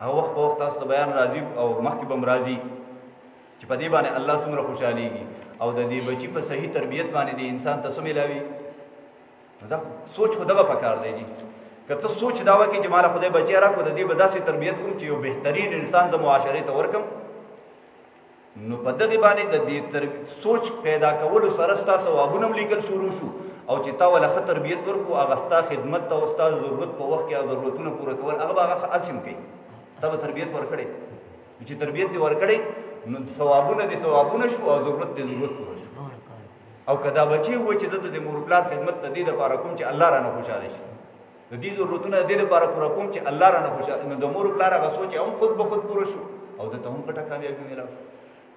S1: هغه وخت په وخت تاسو ته بیان راځي او مخکې به م راځي چې په دې باندې الله څومره خوشحالېږي او د دې بچي په صحیح تربیت باندې د انسان ته څه میلاوي. دا سوچ خو دغه پکار دی جي که ته سوچ دا وکړې چې ماله خدای بچی راکړو د دې به داسې تربیت کوم چې یو بهترین انسان زه معاشرې ته ورکړم، نو په دغې باندې د دې سوچ پیدا کولو سره ستا ثوابونه هم لیکل شروع شو او چې تا وله ښه تربیت ورکړو هغه ستا خدمت ته او ستا ضرورت په وخت کې هغه ضرورتونه پوره کول هغه به هغه هسې هم کوي. تا به تربیت ورکړی چې تربیت دې ورکړی نو ثوابونه دې ثوابونه شو او ضرورت دې ضرورت پوره شو. او که دا بچی وای چې دلته د مور پلار خدمت د دې دپاره کوم چې الله رانه خوشحاله شي، د دې ضرورتونه د دې دپاره پوره کوم چې الله رانه خوشحاله، نو د مور پلار هغه سوچ هم خود به خود پوره شو او دته هم پټه کامیابي میلاو شو.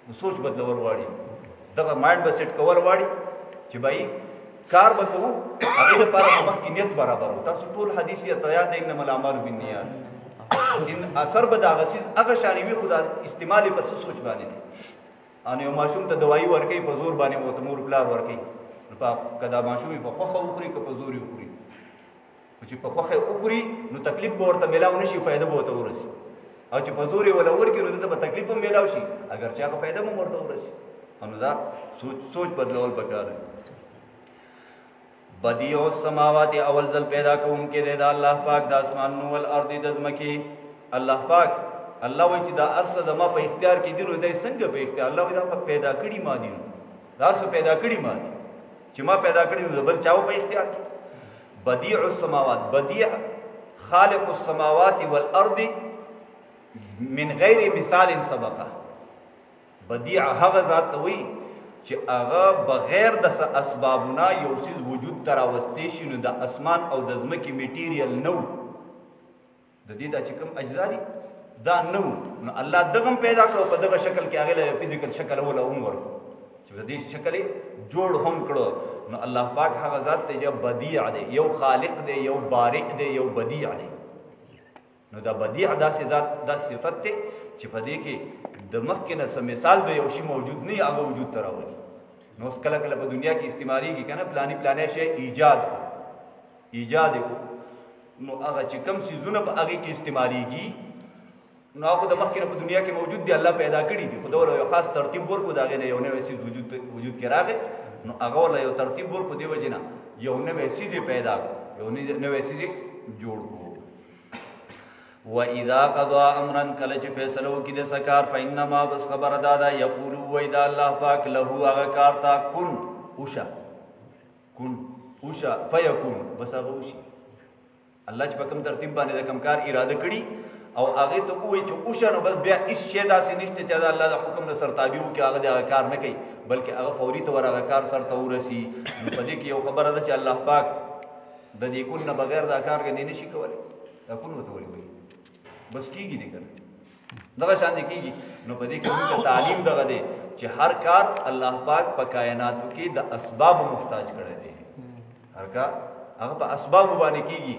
S1: نو سوچ بدلول غواړي، دغه مایند به سیټ کول غواړي چې بھائی کار به کوو هغې دپاره به مخکې نیت برابر و. تاسو ټول حدیث یې ته یاد دی انما الاعمال بالنیات، اثر به د هغه څیز هغه شانې وي خو د استعمال یې په څه سوچ باندې دی. ان یو ماشوم ته دوايي ورکوي په زور باندې ورته مور پلار ورکوي، که دا ماشوم یې په خوښه وخوري که په زور یې وخوري، چې په خوښه وخوري نو تکلیف به ورته میلاو نه شي، فایده به ورته ورسي، او چې په زور یې وله ورکړي نو دته به تکلیف هم میلاو شي اګر چې هغه فایده هم ورته ورسي. نو دا سوچ بدلول پکار دی. بدیع السماوات اول ځل پیدا کوونکی دی د الله پاک د اسمانونو والارض د ځمکې. الله پاک الله وایي چې دا هر څه زما په اختیار کې دي، نو دی څنګه په اختیار؟ الله وایي دا پیدا کړي ما دي، نو دا هر څه پیدا کړي ما دي چې ما پیدا کړي نو د بل چا په اختیار کې. بدیع السماوات، بدیع خالق السماوات والارض من غیر مثال سبقه. بدیع هغه ذات ته وایي چې هغه بغیر د اسبابونه یو څیز وجود ته راوستی شي، نو د اسمان او د ځمکې میټیریل نو د دې دا چې کوم اجزا دي دا نو، نو الله دغه پیدا کړو په دغه شکل کې هغې له فزیکل شکل وله هم ورکړو چې د دې شکل یې جوړ هم کړو. نو الله پاک هغه ذات دی چې بدیع دی، یو خالق دی، یو بارئ دی، یو بدیع دی. نو دا بدیع داسې ذات دا صفت دی چې په دې کې د مخکې نه څه مثال د یو شي موجود نه هغه وجود ته راولي. نو اوس کله کله په دنیا کې استعمالېږي که نه پلاني پلانی شی ایجاد یې کړو، نو هغه چې کوم څیزونه په هغې کې استعمالېږي نو هغه د مخکې نه په دنیا کې موجود دي، الله پیدا کړي دي، خو د یو خاص ترتیب ورکړو د هغې نه یو نوی څیز وجود کې راغی، نو هغه ورله یو ترتیب ورکړو دې وجې نه یو نوی څیز یې پیدا کړو، یو نوی څیز یې جوړ کړو. وَإِذَا قَضَىٰ أَمْرًا کله چې فیصله وکړي د څه کار فإنما بس خبره دا ده یقول وایي دا الله پاک له هغه کار ته کن اوشه، کن اوشه فیکون، بس هغه وشي. الله چې په کوم ترتیب باندې د کوم کار اراده کړي او هغې ته ووایي چې اوشه، نو بس بیا هېڅ شی داسې نشته چې د الله د حکم نه سرتابي وکړي هغه د هغه کار نه کوي، بلکې هغه فوري طور هغه کار سرته ورسي. نو په دې کې یو خبره ده چې الله پاک د دې کن نه بغیر دا کار ګنې نه شي کولی. دا کن ورته ولې وایي بس کېږي نه که نه دغه شان دې کېږي. نو په دې کې موږ ته تعلیم دغه دی چې هر کار الله پاک په کائناتو کې د اسبابو محتاج کړی دی، هر کار هغه په اسبابو باندې کېږي.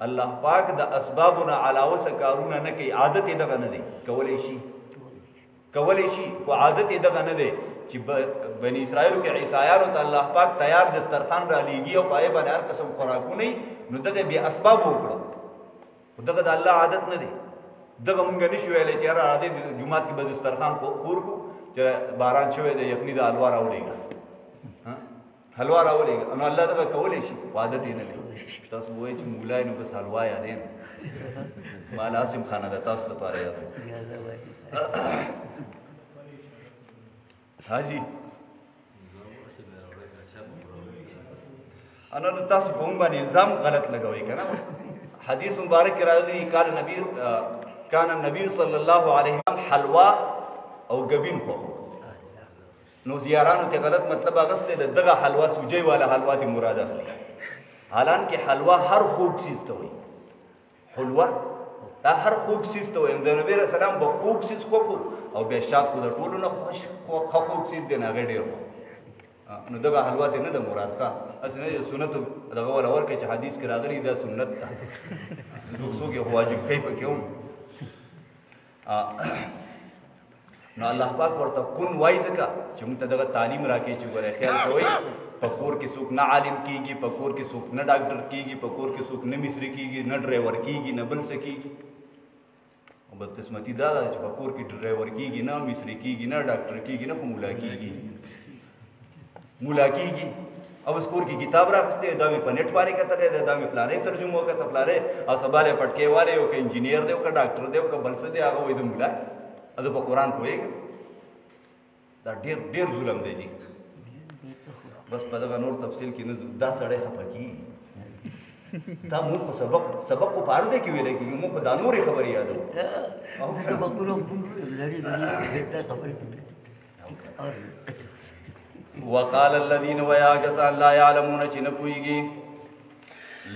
S1: الله پاک د اسبابو نه علاوه څه کارونه نه کوي، عادت یې دغه نه دی، کولی شي خو عادت یې دغه نه دی چې بني اسرائیلو کې عیسایانو ته الله پاک تیار دسترخوان را لیږي او په هغې باندې هر قسم خوراکونه وي، نو دغه بې اسبابو وکړه، خو دغه د الله عادت نه دی. دغه مونږ نشو ویلی چې یاره راځئ جومات کې به دسترخوان خور کړو چې باران شوی دی یخني د حلوا راولېږه، حلوا راولېږه، نو الله دغه کولی شي، عادت یې نه لري. تاسو به وایئ چې مولای نو بس حلوا یادې نه مال عاصم خانه ده تاسو لپاره یاد حاجي انا تاسو په موږ باندې الزام غلط لګوئ که نه. حدیث مبارک کې راځي کان النبي صلی الله علیه وسلم حلوا او ګبین خو نو زیارانو ته غلط مطلب اغسته دغه حلوا سوجي والا حلوا ته مراد اخلي، حالانکه حلوا هر خوږ چیز ته وایي، حلوا دا هر خوږ چیز ته وایي. د نبی رسول الله به خوږ چیز خوښو او بیا شات خو د ټولو نه خوږ چیز دی نه هغه ډېر نو دغه حلوا ته نه د مراد ښه هسې نه سنتو دغه وله ورکړئ چې حدیث کې راغلي دا سنت ده، څوک یې واجب کوي پکې هم. نو الله پاک ورته کن وایي ځکه چې موږ ته دغه تعلیم راکوي چې ګوره خیال کوئ په کور کې څوک نه عالم کېږي، په کور کې څوک نه ډاکټر کېږي، په کور کې څوک نه مصري کېږي، نه ډرایور کېږي، نه بل څه کېږي، بدقسمتي دا ده چې په کور کې ډرایور کېږي نه، مصري کېږي نه، ډاکټر کېږي نه، خو مولا کېږي. مولا کېږي او اوس کور کې کتاب راخستی دا مې په نیټ باندې کتلی دی، دا مې پلانې ترجمه وکړه پلانې او سبا یې پټکې والی او که انجینیر دی او که ډاکټر دی او که بل څه دی هغه وایي د مولا زه په قرآن پوهېږم. دا ډېر ډېر ظلم دی جي. بس په دغه نور تفصیل کې نه دا سړی خفه کېږي. دا موږ خو سبق خو په هر ځای کې ویلی کېږي، موږ خو دا نورې خبرې یادوو. وقال الذين ويا كسان لا يعلمون چې نه پوهېږي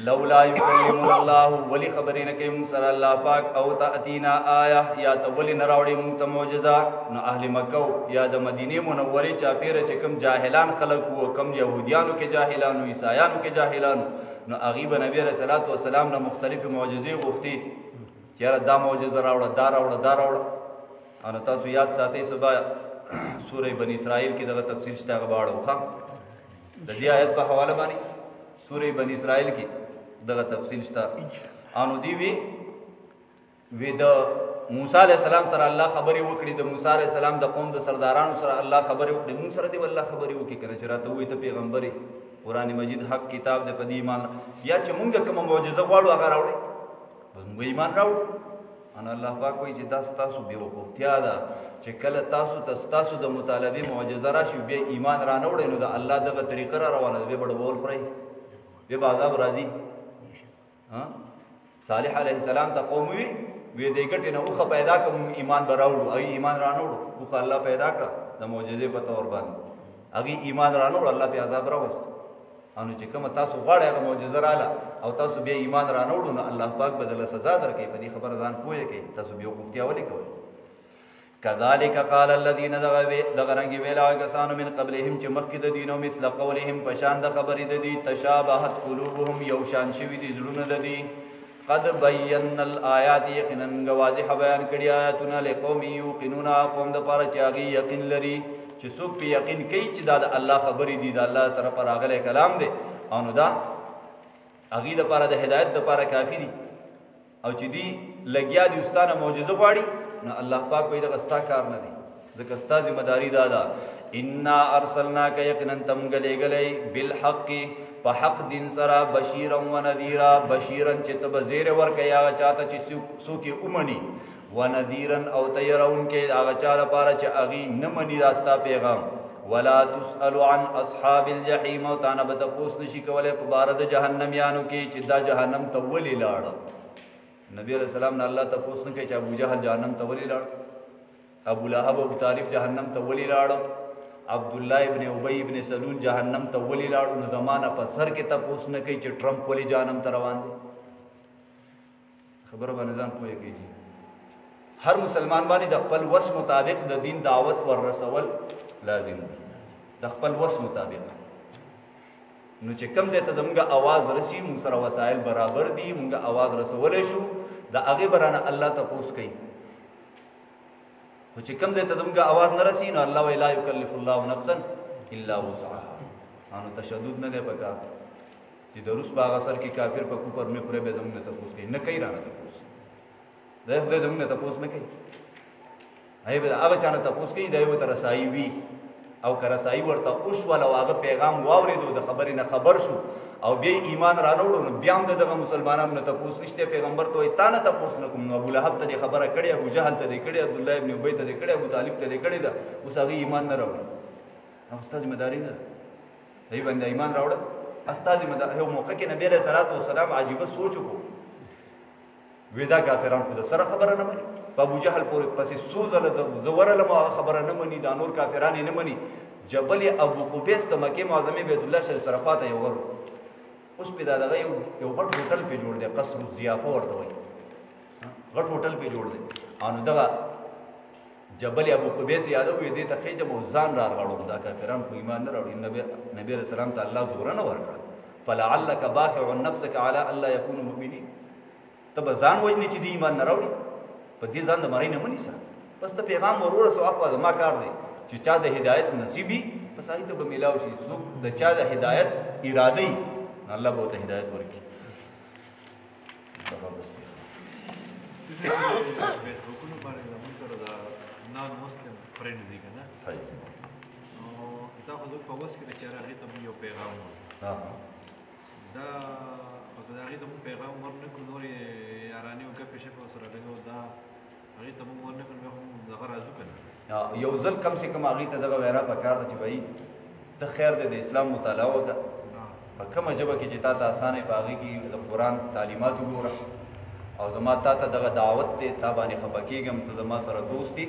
S1: لولا يكلمنا الله ولي خبرې نه کوي موږ سره الله پاک او تأتینا آیه یا ته ولې نه راوړې موږ ته معجزه. نو اهل مکه یا د مدینې منورې چاپېره چې کوم جاهلان خلک وو، کوم یهودیانو کې جاهلانو، عیسایانو کې جاهلانو، نو هغوی به نبي علیه صلات وسلام نه مختلفې معجزې غوښتې چې یاره دا معجزه راوړه، دا راوړه، دا راوړه. او نو تاسو یاد ساتئ سبا سوره بني اسرائیل کې دغه تفصیل شته، هغه به اړو ښه د دې آیت په حواله باندې سوره بني اسرائیل کې دغه تفصیل شته. او نو دوی وی د موسی علیه السلام سره الله خبرې وکړي، د موسی علیه السلام د قوم د سردارانو سره الله خبرې وکړي. موږ سره دې الله خبرې وکړي که نه چې راته ووایي ته پیغمبر یې، قرآن مجید حق کتاب دی، په دې ایمان یا چې مونږ کومه معجزه غواړو هغه راوړئ بس مونږ ایمان راوړو. ان الله پاک وایي چې دا ستاسو بېوقوفتیا ده چې کله تاسو ته ستاسو د مطالبې معجزه راشي بیا ایمان را نه وړئ نو د الله دغه طریقه را روانه ده، بیا به ډبول خورئ، بیا به عذاب راځي. صالح علیه السلام ته قوم وي دې ګټې نه اوښه پیدا کړه ایمان به راوړو، هغوی ایمان را نه وړو، اوښه الله پیدا کړه د معجزې په طور باندې، هغوی ایمان را نه وړو، الله پې عذاب راوست. او نو چې کومه تاسو غواړئ هغه معجزه راله او تاسو بیا ایمان را نه وړو نو الله پاک به درله سزا درکوي. په دې خبره ځان پوه کړئ، تاسو بېوقوفتیا ولې کوئ؟ کذلک قال الذین دغه رنګې ویل هغه کسانو من قبلهم چې مخکې د دې نو مثل قولهم په شان د خبرې د دې تشابهت قلوبهم یو شان شوي دي زړونه د دې. قد بینا الآیات یقینا واضح بیان کړي آیاتونه لقوم یوقنون قوم دپاره چې هغې یقین لري چې څوک پې یقین کوي چې دا د الله خبرې دي، د الله طرفه راغلی کلام دی او نو دا هغې دپاره د هدایت دپاره کافي دي. او چې دوی لګیا دي استانه معجزه غواړي نو الله پاک وایي دغه ستا کار نه دی، ځکه ستا ذمهداري دا ده انا ارسلناک یقینا ته موږ لېږلی بالحق په حق دین سره بشیرا و نذیرا، بشیرا چې ته به زیری ورکوې هغه چا ته چې څوک یې ومني، و نذیرا او ته یېروونکی هغه چا لپاره چې هغوی نه مني دا ستا پیغام. ولا تسأل عن اصحاب الجحیم او تا نه به تپوس نشي کولی په باره د جهنمیانو کې چې دا جهنم ته ولې لاړه. نبی علیہ السلام نه الله تپوس نه کوي چې ابو جهل جهنم ته ولې لاړ، ابو لهب ابو طالب جهنم ته ولې لاړ، عبدالله ابن ابی ابن سلول جهنم ته ولې لاړو. نو زمانه په سر کې تپوس نه کوي چې ټرمپ ولې جهنم ته روان دی. خبره باندې ځان پوه کېږي. هر مسلمان باندې د خپل وس مطابق د دین دعوت ور رسول لازم دی، د خپل وس مطابق. نو چې کوم ځای ته زموږ اواز رسي موږ سره وسایل برابر دي، موږ اواز رسولی شو د هغې به رانه الله تپوس کوي. خو چې کوم ځای ته زموږ اواز نه رسي نو الله وایي لا یکلف الله نفسا الا وسعها. نو تشدد نه دی پکار چې د روس په هغه سر کې کافر په کوپر مې خورې به زموږ نه تپوس کوي، نه کوي رانه تپوس، دی خدای زموږ نه تپوس نه کوي، هغې به د هغه چا نه تپوس کوي دی ورته رسایي وي او که رسایي ورته وشول او هغه پیغام واورېدو د خبرې نه خبر شو او بیا یې ایمان را نه وړو نو بیا هم د دغه مسلمانانو نه تپوس نشته. پیغمبر ته وایي تا نه تپوس نه کوم. نو ابولهب ته دې خبره کړې، ابو جهل ته دې کړې، عبدالله ابن ابی ته دې کړې، ابو طالب ته دې کړې ده، اوس هغې ایمان نه راوړي. نو ستا ذمهداري نه ده هغې باندې ایمان راوړه، ستا ذمهداري. یو موقع کې نبي علیه صلات وسلام عجیبه سوچ وکړو، وی دا کافران خو د سره خبره نه مني، په ابو جهل پورې پسې څو ځله زه ورغلم هغه خبره نه مني، دا نور کافران یې نه مني. جبل ابو قبیس د مکې معظمې بیت الله شریف سره پاته یو غر، اوس پې دا دغه یو غټ هوټل پې جوړ دی، قصر الضیافه ورته وایي، غټ هوټل پې جوړ دی. او نو دغه جبل ابو قبیس یادوي دې ته خېجم او ځان رارغړم، دا کافران خو ایمان نه راوړي. نبي علیه السلام ته الله زوره نه ورکړه، فلعلک باخع نفسک علی الا یکونوا مؤمنین. ته به ځان وژنې چې دې ایمان نه راوړي، په دې ځان د مرۍ نه مه نیسه، بس ته پیغام ور ورسوه، اخوا زما کار دی چې چا د هدایت نصیب وي بس هغې ته به میلاو شي. څوک د چا د هدایت اراده وي نو الله به ورته هدایت ورکړي.
S2: نان مسلم فرینډز دي که نه نو دا خو زموږ په وس کې ده چې هغې ته مونږ یو پیغام ورکړو دا او که د هغې ته مونږ پیغام ورنه کړو نورې یارانې او ګپې شپې ورسره لګو دا هغې ته مونږ ورنه کړو بیا خو مونږ دغه راځو که نه
S1: یو ځل کم سے کم هغې ته دغه وینا پکار ده چې بھائی ته خیر دی د اسلام مطالعه وکړه په کومه ژبه کې چې تا ته اسانه په هغې کې د قرآن تعلیمات وګوره او زما تا ته دغه دعوت دی تا باندې خفه کېږم ته زما سره دوست دی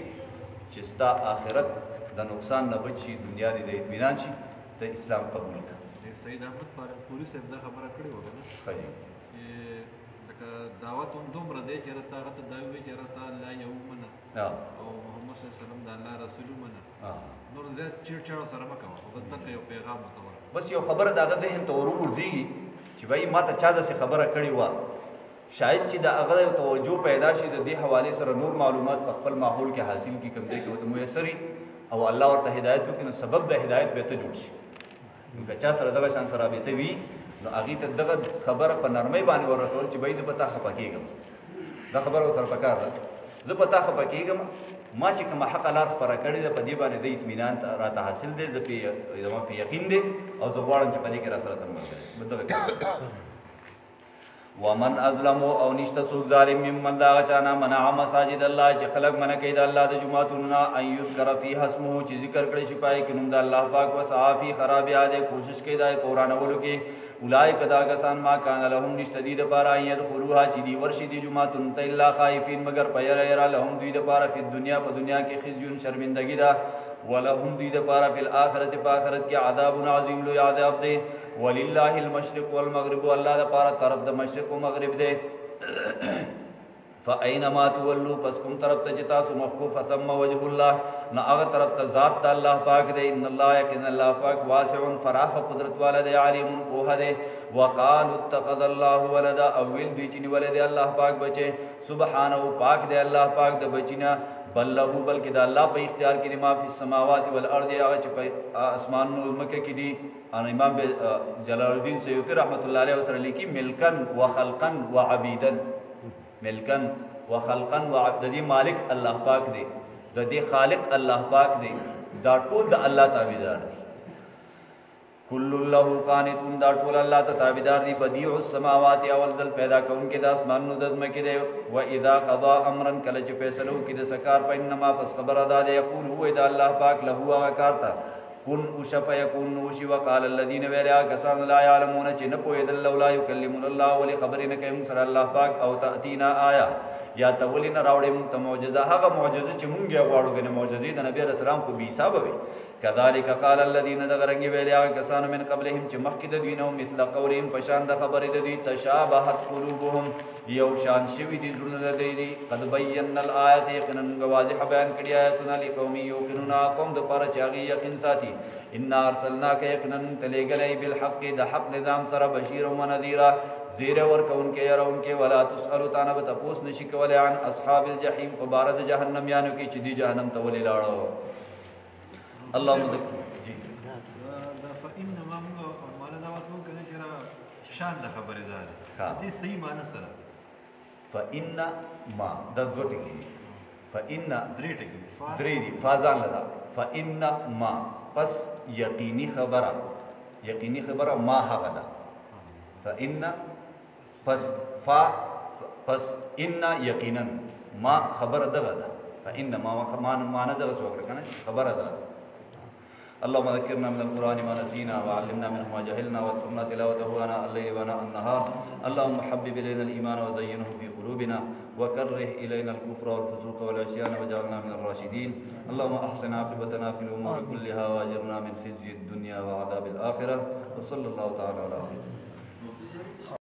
S1: چې ستا آخرت د نقصان نه بچ شي دنیا دې د اطمینان شي ته اسلام قبول کړه
S2: سید احمد پوري صاحب دا خبره کړې وه که نه چې لکه دعوت هم دومره دی چې هغه ته دا ووایي چې هغه ته الله یو ومنه او محمد صلی الله علیه وسلم د الله رسول ومنه نور زیات چیړچاړ سره مه کوه خو بس دلته یو پیغام ورته ورکړه
S1: بس یو خبره د هغه ذهن ته ور وغورځېږي چې بھائی ما ته چا داسې خبره کړې وه شاید چې د هغه یو توجه پیدا شي د دې حوالې سره نور معلومات په خپل ماحول کې حاصل کړي کوم ځای کې ورته میسر وي او الله ورته هدایت وکړي نو سبب د هدایت به ته جوړ شي نو که چا سره دغه شان سره رابطه وي نو هغې ته دغه خبره په نرمۍ باندې ورسول چې بھائی زه په تا خفه کېږم دا خبره ورسره پکار ده زه په تا خفه کېږم ما چې کومه حقه لار خپره کړې ده په دې باندې د اطمینان راته حاصل دی زما په یقین دی او زه غواړم چې په دې کې را سره ته ملګری دغه ومن ازلم او نشته څوک ظالم ممن دا هغه چا نه منع مساجد الله چې خلق منع کوي د الله د جوماتونو نه ان یذکر فیها اسمه چې ذکر کړی شي پای کې نوم د الله پاک وسعی فی خرابها دې کوشش کوي دا په ورانولو کې اولئک دا کسان ما کان لهم نشته دي دپاره ان یدخلوها چې دي ورشي دي جوماتونو ته الا خائفین مگر په یره یره لهم دوی دپاره فی دنیا په دنیا کې خزي شرمندګي ده ولهم دوی دپاره فی الآخرت په آخرت کې عذاب عظیم لوی عذاب دی ولله المشرق والمغرب الله دپاره طرف د مشرق و مغرب دی فاینما تولوا پس کوم طرف ته چې تاسو مخکوف ثم وجه الله نه هغه طرف ته ذات د الله پاک دی ان الله یقین الله پاک واسع فراخ قدرت والا دی علیم پوهه دی وقالوا اتخذ الله ولدا او ویل دوی چې نیولی دی الله پاک بچی سبحانه پاک دی الله پاک د بچینا بل له بلکې د الله په اختیار کې دی ما فی السماوات والارض هغه چې په اسمانونو ځمکه کې دي امام جلال الدین سیوطی رحمت الله علیه وسره لیکي ملکن وخلقا وعبیدا ملکن وخلقا وعبد دې مالک الله پاک دی د دې خالق الله پاک دی دا ټول د الله تابعدار دي کل له قانتون دا ټول الله ته تابعدار دي بدیع السماوات اول ذل پیدا کونکي د اسمانونو د ځمکې دی و اذا قضا امرا کله چې فیصله وکړي د سکار په انما پس خبر ادا دی یقول هو د الله پاک له هغه کار ته کن اوشف یکون نوشي وقال الذين ویلیا کسان لا یعلمون چې نه پوهېدل لولا یکلمون الله ولې خبرې نه کوي موږ سره الله پاک او تأتینا آیا یا ته ولې نه راوړې موږ ته معجزه هغه معجزه چې موږ یې غواړو کنه معجزې د نبی رسول الله خو بې حسابه وي كذلك قال الذين دغرنګ ویلیا کسان من قبلهم چې مخکې د دوی نه مثل قولهم په شان د خبرې د دوی تشابهت قلوبهم یو شان شوي دي زړونه د دوی قد بینا الآیات یقینا واضح بیان کړي آیاتونه لقوم یوقنون قوم د پاره چې هغې یقین ساتي انا ارسلناک یقینا تلیږلی بالحق د حق نظام سره بشیرا ونذیرا زیر ورکوونکې یارونکې ولا تسألو تا نه به تپوس نشي کولی عن اصحاب الجحیم په باره د جهنمیانو کې چې دوی جهنم ته ولې لاړه اللهم جی
S2: دا فإنما موږ معنا دا وایو کنه چې شان د خبرې ده دې صحیح معنی سره
S1: فإنما د دوه ټکي فإن
S2: درې ټکي
S1: درې دي فازان لدا فإنما پس یقینی خبره ما هغه ده فإن پس فا پس ان یقینا ما خبر دغه ده فإنما معنا دغه څوک کنه خبره ده اللهم ذكرنا من القرآن ما نسينا وعلمنا منه ما جهلنا واتقنا تلاوته آناء الليل وآناء النهار اللهم حبب إلينا الإيمان وزينه في قلوبنا وكره إلينا الكفر والفسوق والعصيان واجعلنا من الراشدين اللهم أحسن عاقبتنا في الأمور كلها وأجرنا من خزي الدنيا وعذاب الآخرة وصلى الله تعالى على خير